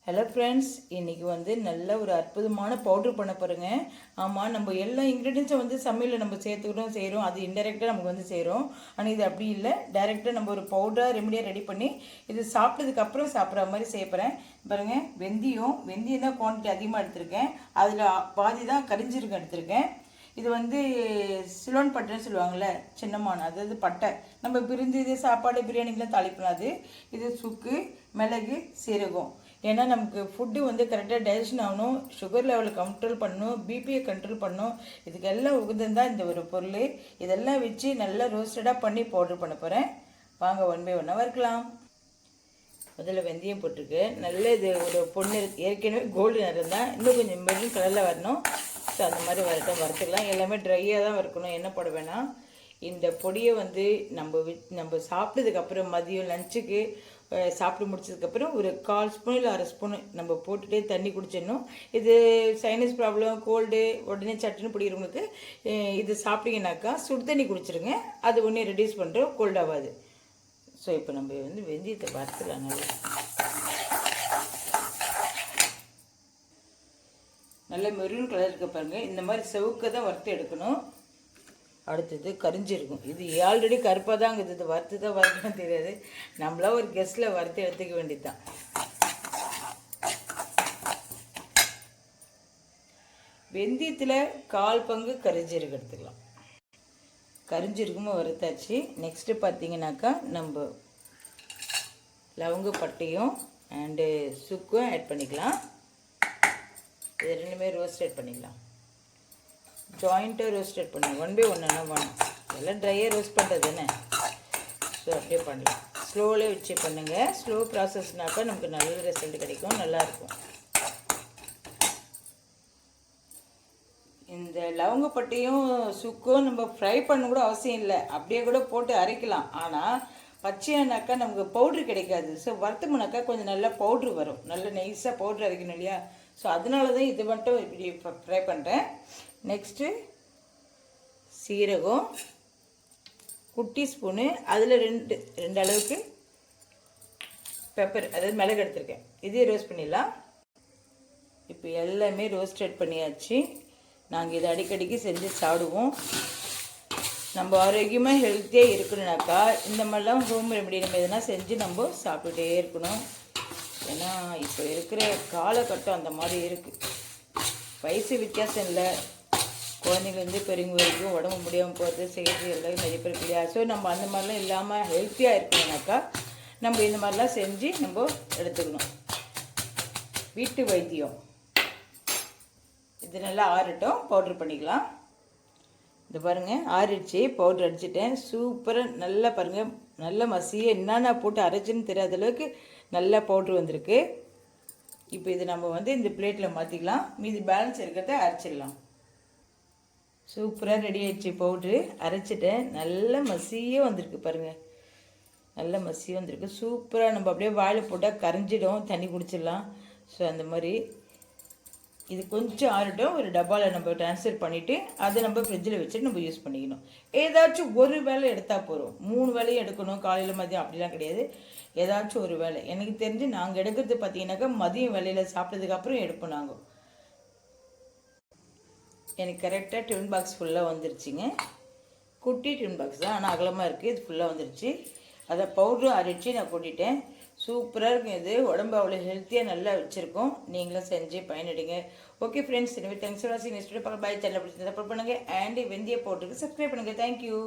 Hello friends, இன்றைக்கி வந்து நல்ல ஒரு அற்புதமான பவுட்ரு பண்ண போகிறேங்க. ஆமாம், நம்ம எல்லா இன்க்ரீடியன்ஸும் வந்து சமையலில் நம்ம சேர்த்துக்கிட்டோம் செய்கிறோம், அது இன்டெரக்டாக நமக்கு வந்து செய்கிறோம். ஆனால் இது அப்படி இல்லை, டைரெக்டாக நம்ம ஒரு பவுடராக ரெமடியாக ரெடி பண்ணி இது சாப்பிட்டதுக்கப்புறம் சாப்பிட்ற மாதிரி செய்ய போகிறேன். பாருங்கள், வெந்தயம் தான் குவான்டிட்டி அதிகமாக எடுத்திருக்கேன். அதில் பாதி தான் கரிஞ்சீரகம் எடுத்திருக்கேன். இது வந்து சிலோன் பட்டைன்னு சொல்லுவாங்கள்ல, சின்னமான, அதாவது பட்டை. நம்ம பிரிஞ்சு இது சாப்பாடு பிரியாணிக்கெலாம் தாளிக்கலாம். இது சுக்கு, மிளகு, சீரகம். ஏன்னா நமக்கு ஃபுட்டு வந்து கரெக்டாக டைஜஷன் ஆகணும், சுகர் லெவலை கண்ட்ரோல் பண்ணணும், பிபியை கண்ட்ரோல் பண்ணணும். இதுக்கு எல்லாம் உகந்தந்தான் இந்த ஒரு பொருள். இதெல்லாம் வச்சு நல்லா ரோஸ்டடாக பண்ணி பவுடர் பண்ண போகிறேன். வாங்க ஒன் பை ஒன்னாக வறுக்கலாம். முதல்ல வெந்தயம் போட்டிருக்கு. நல்ல இது ஒரு பொண்ணு ஏற்கனவே கோல்டு நிறம் தான், இன்னும் கொஞ்சம் மெரூன் கலரில் வரணும். ஸோ அந்த மாதிரி வறுத்துக்கலாம். எல்லாமே ட்ரையாக தான் வறுக்கணும், என்ன போட வேணாம். இந்த பொடியை வந்து நம்ம சாப்பிட்டதுக்கப்புறம் மதியம் லஞ்சுக்கு சாப்பிட்டு முடிச்சதுக்கப்புறம் ஒரு 1/4 ஸ்பூன் இல்லை 1/2 ஸ்பூன் நம்ம போட்டுகிட்டே தண்ணி குடிச்சிடணும். இது சைனஸ் ப்ராப்ளம், கோல்டு, உடனே சட்டுன்னு பிடிக்கிறவங்களுக்கு இது சாப்பிட்டீங்கன்னாக்கா சுடு தண்ணி குடிச்சிருங்க. அது ஒன்றே ரெடியூஸ் பண்ணுறோம், கோல்ட் ஆகாது. ஸோ இப்போ நம்ம வந்து வெந்தயத்தை வறுத்துக்கலாம். நல்ல மெரூன் கலர் இருக்க பாருங்கள். இந்த மாதிரி செவுக்க தான் வறுத்து எடுக்கணும். அடுத்தது கரிஞ்சிருக்கும். இது ஆல்ரெடி கருப்பாக தாங்க இது வறுத்து தான் வறுக்கணும் தெரியாது. நம்மளா ஒரு கெஸ்ட்டில் வறுத்து எடுத்துக்க வேண்டியது தான். வெந்தயத்தில் 1/4 பங்கு கரிஞ்சீரகம் எடுத்துக்கலாம். கரிஞ்சீரகமும் வறுத்தாச்சு. நெக்ஸ்ட்டு பார்த்தீங்கன்னாக்கா நம்ம லவங்க பட்டையும் அண்டு சுக்கும் ஆட் பண்ணிக்கலாம். இது ரெண்டுமே ரோஸ்டட் பண்ணிக்கலாம். ஜாயிண்ட்டாக ரோஸ்டட் பண்ணுவோம். ஒன் பை ஒன்றுனா வேணும், எல்லாம் ட்ரையாக ரோஸ்ட் பண்ணுறது தானே. ஸோ அப்படியே பண்ணலாம். ஸ்லோவில் வச்சு பண்ணுங்கள். ஸ்லோ ப்ராசஸ்னாக்கா நமக்கு நல்ல ரிசல்ட் கிடைக்கும், நல்லாயிருக்கும். இந்த லவங்கப்பட்டையும் சுக்கும் நம்ம ஃப்ரை பண்ண கூட அவசியம் இல்லை, அப்படியே கூட போட்டு அரைக்கலாம். ஆனால் பச்சையானாக்கா நமக்கு பவுட்ரு கிடைக்காது. ஸோ வறுத்தமுனாக்கா கொஞ்சம் நல்லா பவுட்ரு வரும், நல்ல நைஸாக பவுட்ரு அரைக்கணும் இல்லையா. ஸோ அதனால தான் இது மட்டும் இப்படி ஃப்ரை பண்ணுறேன். நெக்ஸ்ட்டு சீரகம் குட்டி ஸ்பூனு, அதில் ரெண்டு அளவுக்கு பெப்பர், அதாவது மிளகு எடுத்துருக்கேன். இதே ரோஸ்ட் பண்ணிடலாம். இப்போ எல்லாமே ரோஸ்டட் பண்ணியாச்சு. நாங்கள் இதை அடிக்கடிக்கு செஞ்சு சாப்பிடுவோம். நம்ம ஆரோக்கியமாக ஹெல்த்தியாக இருக்கணுனாக்கா இந்த மாதிரிலாம் ஹோம் ரெமெடி நம்ம எதனா செஞ்சு நம்ம சாப்பிட்டுட்டே இருக்கணும். ஏன்னா இப்போ இருக்கிற காலகட்டம் அந்த மாதிரி இருக்குது. வயசு வித்தியாசம் இல்லை, குழந்தைங்கலேருந்து பெரியவங்க வரைக்கும் உடம்பு முடியாமல் போகிறது செய்கிறது எல்லாம் நிறைய பேர் இல்லையா. ஸோ நம்ம அந்த மாதிரிலாம் இல்லாமல் ஹெல்த்தியாக இருக்கணும்னாக்கா நம்ம இந்த மாதிரிலாம் செஞ்சு நம்ம எடுத்துக்கணும். வீட்டு வைத்தியம். இது நல்லா ஆறட்டும், பவுட்ரு பண்ணிக்கலாம். இது பாருங்கள், ஆறிடுச்சு, பவுட்ரு அடிச்சிட்டேன். சூப்பராக நல்லா பாருங்கள், நல்ல மசிய என்னென்ன போட்டு அரைச்சின்னு தெரியாத அளவுக்கு நல்லா பவுட்ரு வந்திருக்கு. இப்போ இது நம்ம வந்து இந்த பிளேட்டில் மாற்றிக்கலாம். மீதி பேலன்ஸ் இருக்கிறத அரைச்சிடலாம். சூப்பராக ரெடி ஆகிடுச்சு பவுட்ரு. அரைச்சிட்டேன். நல்ல மசியாக வந்திருக்கு பாருங்கள், நல்ல மசியாக வந்திருக்கு. சூப்பராக நம்ம அப்படியே வாயில் போட்டால் கரைஞ்சிடும், தண்ணி குடிச்சிடலாம். ஸோ அந்த மாதிரி இது கொஞ்சம் ஆறட்டும். ஒரு டப்பாவில் நம்ம ட்ரான்ஸ்ஃபர் பண்ணிவிட்டு அதை நம்ம ஃப்ரிட்ஜில் வச்சுட்டு நம்ம யூஸ் பண்ணிக்கணும். ஏதாச்சும் ஒரு வேளை எடுத்தால் போகிறோம், 3 வேலையும் எடுக்கணும், காலையில் மதியம் அப்படிலாம் கிடையாது. ஏதாச்சும் ஒரு வேலை. எனக்கு தெரிஞ்சு நாங்கள் எடுக்கிறது பார்த்தீங்கன்னாக்கா மதியம் வேலையில் சாப்பிட்டதுக்கப்புறம் எடுப்போம் நாங்கள். எனக்கு கரெக்டாக டிஃபன் பாக்ஸ் ஃபுல்லாக வந்துருச்சுங்க. குட்டி டிஃபன் பாக்ஸ் தான், ஆனால் அகலமாக இருக்குது. இது ஃபுல்லாக வந்துருச்சு. அதை பவுட்ரு அரைச்சி நான் கொட்டிட்டேன். சூப்பராக இருக்கும். இது உடம்பு அவ்வளோ ஹெல்த்தியாக நல்லா வச்சுருக்கோம். நீங்களும் செஞ்சு பயனடைங்க. ஓகே ஃப்ரெண்ட்ஸ், எனவே தேங்க்ஸ் ஃபார் வாட்சிங். நெக்ஸ்ட் வீடியோ பார்க்க. பை. சேனல் பிடிச்சிருந்தா சப்போர்ட் பண்ணுங்கள். அண்ட் வெந்தய பவுடருக்கு சப்ஸ்கிரைப் பண்ணுங்கள். தேங்க்யூ.